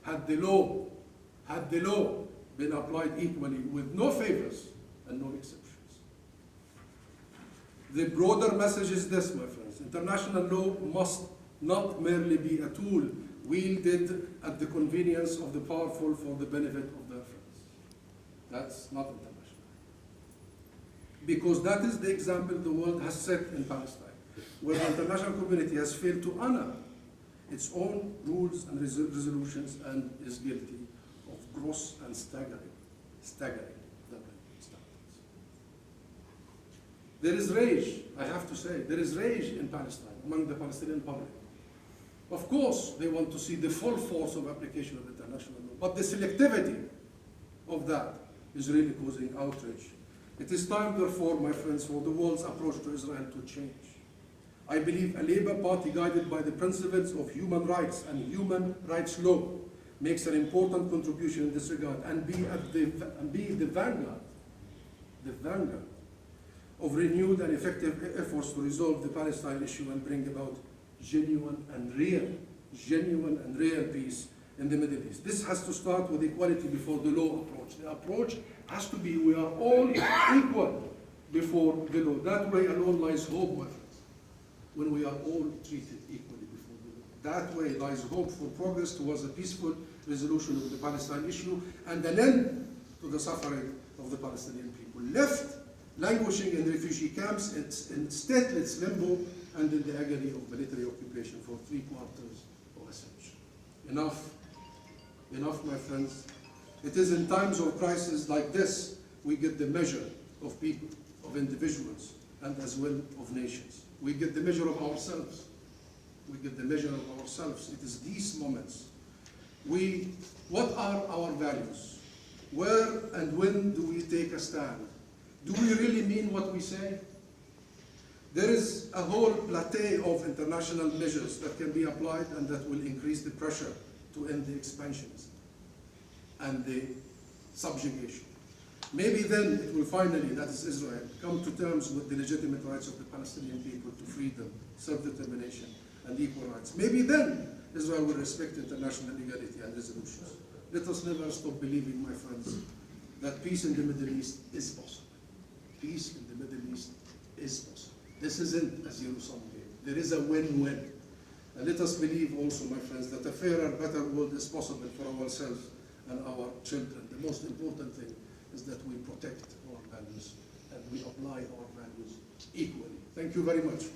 had the law been applied equally with no favors and no exceptions. The broader message is this, my friends. International law must not merely be a tool wielded at the convenience of the powerful for the benefit of their friends. That's not international. Because that is the example the world has set in Palestine, where the international community has failed to honor its own rules and resolutions and is guilty of gross and staggering double standards. There is rage, I have to say, there is rage in Palestine among the Palestinian public. Of course, they want to see the full force of application of international law, but the selectivity of that is really causing outrage. It is time, therefore, my friends, for the world's approach to Israel to change. I believe a Labour Party guided by the principles of human rights and human rights law makes an important contribution in this regard and be the vanguard of renewed and effective efforts to resolve the Palestine issue and bring about genuine and real peace in the Middle East. This has to start with equality before the law approach. The approach has to be we are all equal before the law. That way alone lies hope, my friends, when we are all treated equally before the law. That way lies hope for progress towards a peaceful resolution of the Palestine issue and an end to the suffering of the Palestinian people, left languishing in refugee camps in stateless limbo and in the agony of military occupation for 3/4 of a century. Enough, my friends. It is in times of crisis like this we get the measure of people, of individuals, and as well of nations. We get the measure of ourselves. It is these moments. What are our values? Where and when do we take a stand? Do we really mean what we say? There is a whole plethora of international measures that can be applied and that will increase the pressure to end the expansionism and the subjugation. Maybe then it will finally, that is Israel, come to terms with the legitimate rights of the Palestinian people to freedom, self-determination, and equal rights. Maybe then Israel will respect international legality and resolutions. Let us never stop believing, my friends, that peace in the Middle East is possible. Peace in the Middle East is possible. This isn't a zero-sum game. There is a win-win. And let us believe also, my friends, that a fairer, better world is possible for ourselves and our children. The most important thing is that we protect our values and we apply our values equally. Thank you very much.